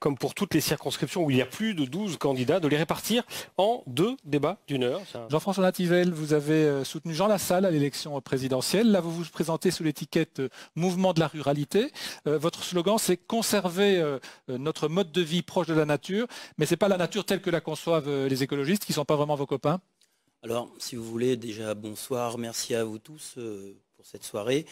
comme pour toutes les circonscriptions où il y a plus de 12 candidats, de les répartir en 2 débats d'1 heure. Jean-François Nativelle, vous avez soutenu Jean Lassalle à l'élection présidentielle. Là, vous vous présentez sous l'étiquette Mouvement de la ruralité. Votre slogan, c'est conserver notre mode de vie proche de la nature, mais ce n'est pas la nature telle que la conçoivent les écologistes, qui ne sont pas vraiment vos copains. Alors, si vous voulez, déjà, bonsoir, merci à vous tous pour cette soirée.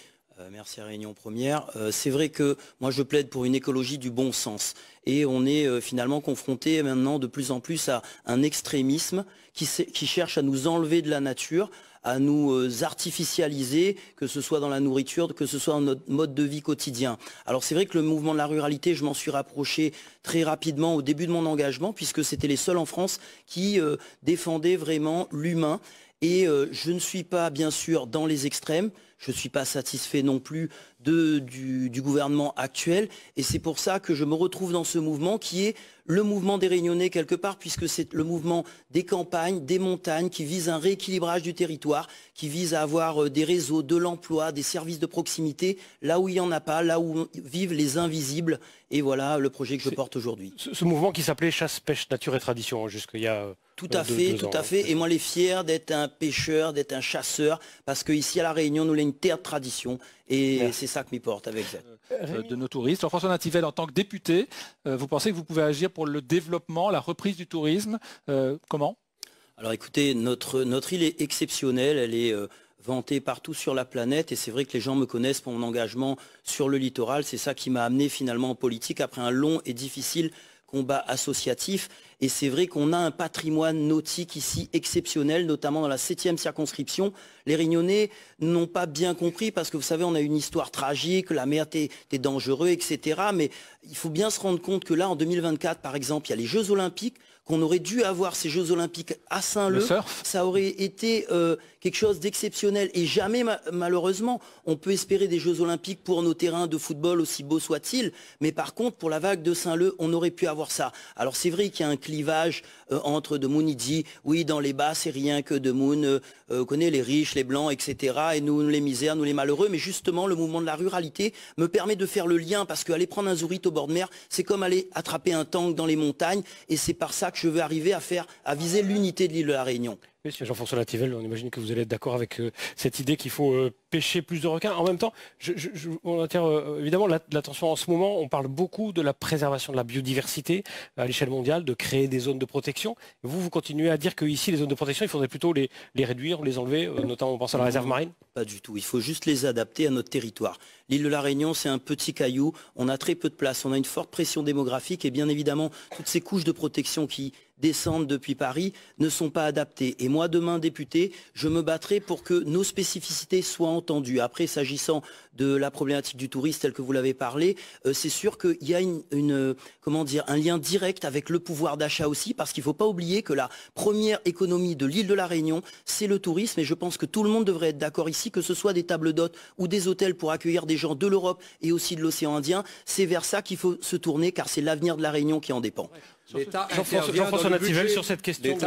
Merci à Réunion Première. C'est vrai que moi je plaide pour une écologie du bon sens et on est finalement confronté maintenant de plus en plus à un extrémisme qui cherche à nous enlever de la nature, à nous artificialiser, que ce soit dans la nourriture, que ce soit dans notre mode de vie quotidien. Alors c'est vrai que le mouvement de la ruralité, je m'en suis rapproché très rapidement au début de mon engagement puisque c'était les seuls en France qui défendaient vraiment l'humain. Et je ne suis pas, bien sûr, dans les extrêmes. Je ne suis pas satisfait non plus du gouvernement actuel. Et c'est pour ça que je me retrouve dans ce mouvement qui est le mouvement des Réunionnais quelque part, puisque c'est le mouvement des campagnes, des montagnes, qui vise un rééquilibrage du territoire, qui vise à avoir des réseaux, de l'emploi, des services de proximité, là où il n'y en a pas, là où vivent les invisibles. Et voilà le projet que je porte aujourd'hui. Ce mouvement qui s'appelait Chasse, Pêche, Nature et Tradition, jusqu'il y a... Tout à fait, tout à fait. Et moi, je suis fier d'être un pêcheur, d'être un chasseur, parce qu'ici à La Réunion, nous avons une terre de tradition. Et c'est ça que m'y porte avec ça. De nos touristes. Jean-François Nativelle, en tant que député, vous pensez que vous pouvez agir pour le développement, la reprise du tourisme comment? Alors écoutez, notre île est exceptionnelle, elle est vantée partout sur la planète et c'est vrai que les gens me connaissent pour mon engagement sur le littoral. C'est ça qui m'a amené finalement en politique après un long et difficile combat associatif. Et c'est vrai qu'on a un patrimoine nautique ici exceptionnel, notamment dans la 7e circonscription. Les Réunionnais n'ont pas bien compris parce que vous savez, on a une histoire tragique, la mer était dangereuse, etc. Mais il faut bien se rendre compte que là, en 2024, par exemple, il y a les Jeux Olympiques, qu'on aurait dû avoir ces Jeux Olympiques à Saint-Leu. Ça aurait été quelque chose d'exceptionnel. Et jamais, malheureusement, on peut espérer des Jeux Olympiques pour nos terrains de football, aussi beaux soient-ils. Mais par contre, pour la vague de Saint-Leu, on aurait pu avoir ça. Alors c'est vrai qu'il y a un clivage entre de Mounidji, oui, dans les bas, c'est rien que de Moun, on connaît les riches, les blancs, etc. Et nous, les misères, nous, les malheureux. Mais justement, le mouvement de la ruralité me permet de faire le lien parce qu'aller prendre un zourite au bord de mer, c'est comme aller attraper un tank dans les montagnes. Et c'est par ça que je veux arriver à viser l'unité de l'île de la Réunion. Monsieur Jean-François Nativelle, on imagine que vous allez être d'accord avec cette idée qu'il faut pêcher plus de requins. En même temps, on attire évidemment l'attention en ce moment. On parle beaucoup de la préservation de la biodiversité à l'échelle mondiale, de créer des zones de protection. Vous continuez à dire qu'ici, les zones de protection, il faudrait plutôt les réduire, les enlever, notamment on pense à la réserve marine? Pas du tout. Il faut juste les adapter à notre territoire. L'île de la Réunion, c'est un petit caillou. On a très peu de place. On a une forte pression démographique et bien évidemment, toutes ces couches de protection qui descendent depuis Paris ne sont pas adaptées. Et moi, demain, député, je me battrai pour que nos spécificités soient entendues. Après, s'agissant de la problématique du tourisme, telle que vous l'avez parlé, c'est sûr qu'il y a comment dire, un lien direct avec le pouvoir d'achat aussi, parce qu'il ne faut pas oublier que la première économie de l'île de la Réunion, c'est le tourisme. Et je pense que tout le monde devrait être d'accord ici, que ce soit des tables d'hôtes ou des hôtels pour accueillir des gens de l'Europe et aussi de l'océan Indien. C'est vers ça qu'il faut se tourner, car c'est l'avenir de la Réunion qui en dépend. Jean-François Nativelle, sur cette question,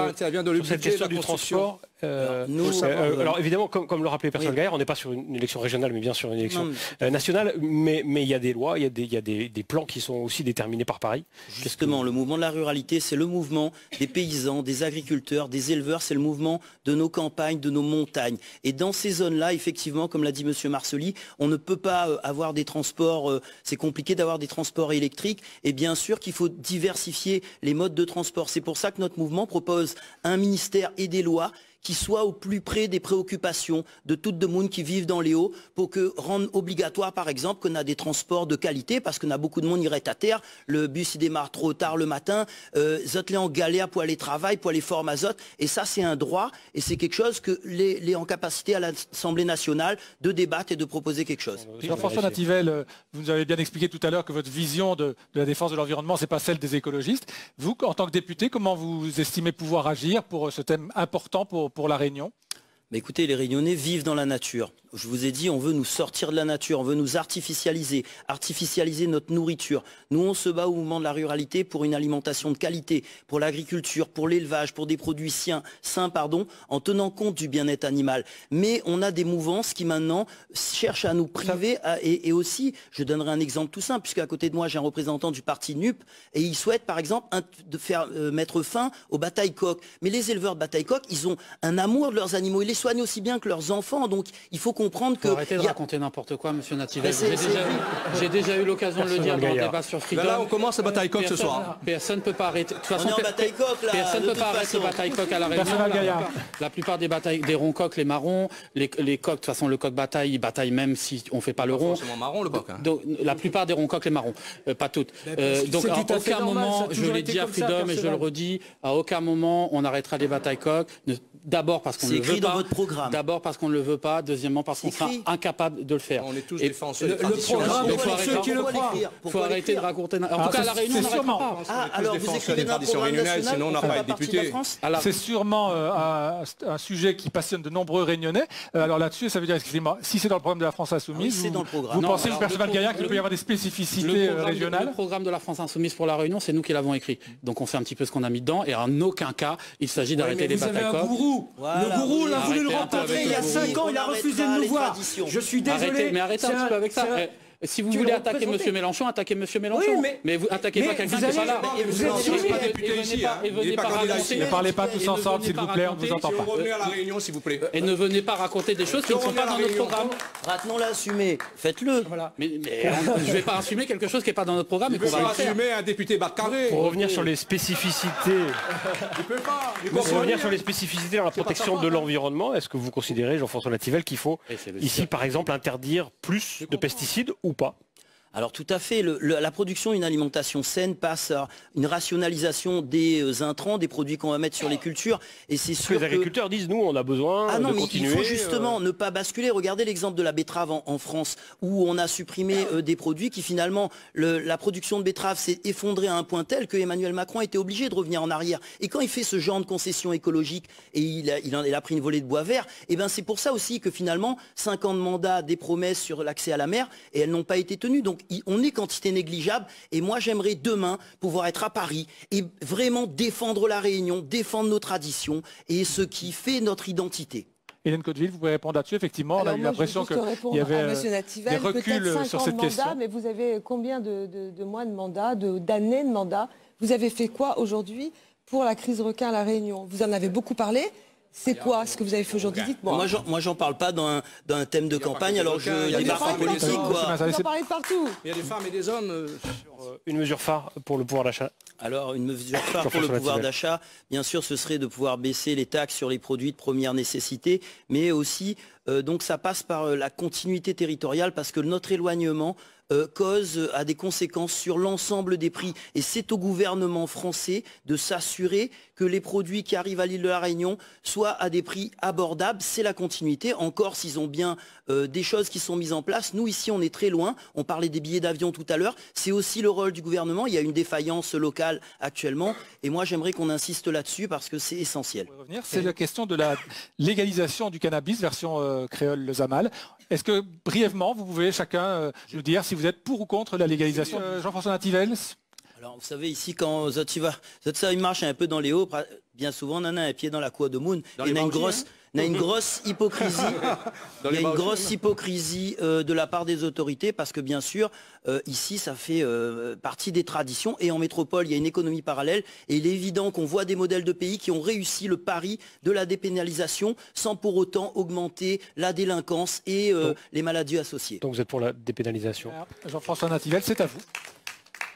du transport. Alors évidemment, comme le rappelait Persol Gaillard, on n'est pas sur une élection régionale, mais bien sur une élection nationale. Mais il y a des lois, il y a des plans qui sont aussi déterminés par Paris. Justement, le mouvement de la ruralité, c'est le mouvement des paysans, des agriculteurs, des éleveurs, c'est le mouvement de nos campagnes, de nos montagnes. Et dans ces zones-là, effectivement, comme l'a dit Monsieur Marcely, on ne peut pas avoir des transports, c'est compliqué d'avoir des transports électriques. Et bien sûr qu'il faut diversifier les modes de transport. C'est pour ça que notre mouvement propose un ministère et des lois qui soit au plus près des préoccupations de toutes de monde qui vivent dans les hauts, pour que rendre obligatoire, par exemple, qu'on a des transports de qualité, parce qu'on a beaucoup de monde qui reste à terre, le bus il démarre trop tard le matin, zot les en galère pour aller travailler, pour aller former à zot, et ça c'est un droit, et c'est quelque chose que les en capacité à l'Assemblée nationale de débattre et de proposer quelque chose. Jean-François Nativelle, vous nous avez bien expliqué tout à l'heure que votre vision de la défense de l'environnement, c'est pas celle des écologistes. Vous, en tant que député, comment vous estimez pouvoir agir pour ce thème important pour la Réunion? Mais écoutez, les Réunionnais vivent dans la nature. je vous ai dit, on veut nous sortir de la nature, on veut nous artificialiser notre nourriture. Nous, on se bat au mouvement de la ruralité pour une alimentation de qualité, pour l'agriculture, pour l'élevage, pour des produits sains, en tenant compte du bien-être animal. Mais on a des mouvances qui maintenant cherchent à nous priver, et aussi, je donnerai un exemple tout simple, puisqu'à côté de moi, j'ai un représentant du parti NUP, et il souhaite, par exemple, de faire mettre fin aux batailles coqs. Mais les éleveurs de bataille coq, ils ont un amour de leurs animaux, ils les soignent aussi bien que leurs enfants, donc il faut comprendre que... Arrêtez de raconter n'importe quoi, monsieur Nativel. J'ai déjà eu l'occasion de le dire dans le débat sur Freedom. Là, on commence la bataille coq ce soir. Personne ne peut pas arrêter. De toute façon, personne ne peut pas arrêter les batailles coq à la Réunion. La plupart des ronds coqs, les marrons, les coqs, de toute façon, le coq bataille, il bataille même si on ne fait pas le rond. C'est marron le coq. Donc, la plupart des ronds coqs, les marrons, pas toutes. Donc à aucun moment, je l'ai dit à Freedom et je le redis, à aucun moment on arrêtera les batailles coqs. D'abord parce qu'on ne le veut pas. D'abord parce qu'on ne le veut pas. Deuxièmement parce qu'on sera incapable de le faire. On est tous défenseurs. Le programme, il faut arrêter de raconter. En tout cas, à la Réunion, on n'arrêtera pas. Alors vous écrivez dans le programme national, sinon on n'a pas été député. C'est sûrement un sujet qui passionne de nombreux Réunionnais. Alors là-dessus, ça veut dire, excusez-moi, si c'est dans le programme de la France Insoumise, vous pensez, Perceval Gaillard, qu'il peut y avoir des spécificités régionales? Le programme de la France Insoumise pour la Réunion, c'est nous qui l'avons écrit. Donc on fait un petit peu ce qu'on a mis dedans, et en aucun cas, il s'agit d'arrêter les batailles coqs. Le gourou, on a voulu le rencontrer il y a 5 ans, il a refusé de nous voir. Je suis désolé. Mais arrêtez un petit peu avec ça. Si vous voulez attaquer M. Mélenchon, attaquez M. Mélenchon. Mais vous attaquez pas quelqu'un qui n'est pas là. Vous êtes pas député ici. Ne parlez pas tous ensemble, s'il vous plaît, on ne vous entend pas. Revenez à la Réunion, s'il vous plaît. Et ne venez pas raconter des choses qui ne sont pas dans notre programme. Maintenant l'assumer, faites-le. Mais je ne vais pas assumer quelque chose qui n'est pas dans notre programme. Il ne peut pas assumer un député Bakkaré. Pour revenir sur les spécificités, dans la protection de l'environnement, est-ce que vous considérez, Jean-François Nativel, qu'il faut ici, par exemple, interdire plus de pesticides ou pas? Alors tout à fait, la production d'une alimentation saine passe à une rationalisation des intrants, des produits qu'on va mettre sur les cultures. Et c'est sûr que les agriculteurs disent, nous, on a besoin de continuer. Il faut justement ne pas basculer. Regardez l'exemple de la betterave en France, où on a supprimé des produits qui finalement, la production de betterave s'est effondrée à un point tel que Emmanuel Macron était obligé de revenir en arrière. Et quand il fait ce genre de concession écologique, et il a pris une volée de bois vert, et ben c'est pour ça aussi que finalement, 5 ans de mandat, des promesses sur l'accès à la mer, et elles n'ont pas été tenues. Donc on est quantité négligeable, et moi j'aimerais demain pouvoir être à Paris et vraiment défendre la Réunion, défendre nos traditions et ce qui fait notre identité. Hélène Coteville, vous pouvez répondre là-dessus. Effectivement, on a eu l'impression qu'il y avait des reculs sur cette question. Mais vous avez combien de mois de mandat, d'années de mandat? Vous avez fait quoi aujourd'hui pour la crise requin à la Réunion? Vous en avez beaucoup parlé. C'est quoi ce que vous avez fait aujourd'hui? Dites-moi. Moi, j'en parle pas dans un thème de campagne, alors je débarque en politique. Vous en parlez partout. Il y a des femmes et des hommes. Une mesure phare pour le pouvoir d'achat. Alors, une mesure phare pour le pouvoir d'achat, bien sûr, ce serait de pouvoir baisser les taxes sur les produits de première nécessité, mais aussi, donc ça passe par la continuité territoriale, parce que notre éloignement a des conséquences sur l'ensemble des prix. Et c'est au gouvernement français de s'assurer que les produits qui arrivent à l'île de la Réunion soient à des prix abordables. C'est la continuité. En Corse, ils ont bien des choses qui sont mises en place. Nous, ici, on est très loin. On parlait des billets d'avion tout à l'heure. C'est aussi le rôle du gouvernement. Il y a une défaillance locale actuellement. Et moi, j'aimerais qu'on insiste là-dessus parce que c'est essentiel. C'est la question de la légalisation du cannabis, version créole le Zamal. Est-ce que, brièvement, vous pouvez chacun nous dire si vous êtes pour ou contre la légalisation? Jean-François Nativel? Alors, vous savez, ici, quand ça marche un peu dans les hauts, bien souvent, on en a un pied dans la cour de Moon. Il y a une grosse hypocrisie. Il y a une grosse hypocrisie de la part des autorités parce que, bien sûr, ici, ça fait partie des traditions. Et en métropole, il y a une économie parallèle. Et il est évident qu'on voit des modèles de pays qui ont réussi le pari de la dépénalisation sans pour autant augmenter la délinquance et les maladies associées. Donc vous êtes pour la dépénalisation? Jean-François Nativel, c'est à vous.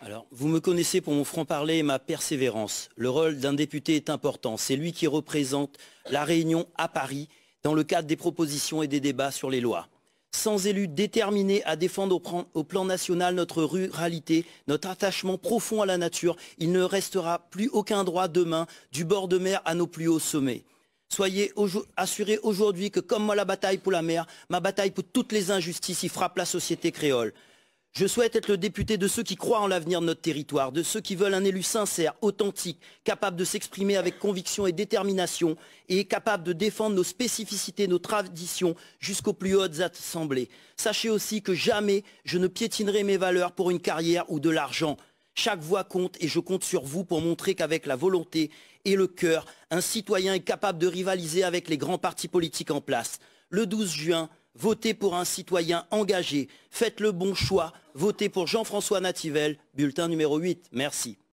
Alors, vous me connaissez pour mon franc-parler et ma persévérance. Le rôle d'un député est important. C'est lui qui représente la Réunion à Paris dans le cadre des propositions et des débats sur les lois. Sans élus déterminés à défendre au plan national notre ruralité, notre attachement profond à la nature, il ne restera plus aucun droit demain du bord de mer à nos plus hauts sommets. Soyez assurés aujourd'hui que comme moi la bataille pour la mer, ma bataille pour toutes les injustices y frappe la société créole. Je souhaite être le député de ceux qui croient en l'avenir de notre territoire, de ceux qui veulent un élu sincère, authentique, capable de s'exprimer avec conviction et détermination et capable de défendre nos spécificités, nos traditions jusqu'aux plus hautes assemblées. Sachez aussi que jamais je ne piétinerai mes valeurs pour une carrière ou de l'argent. Chaque voix compte et je compte sur vous pour montrer qu'avec la volonté et le cœur, un citoyen est capable de rivaliser avec les grands partis politiques en place. Le 12 juin, votez pour un citoyen engagé. Faites le bon choix. Votez pour Jean-François Nativelle, bulletin numéro 8. Merci.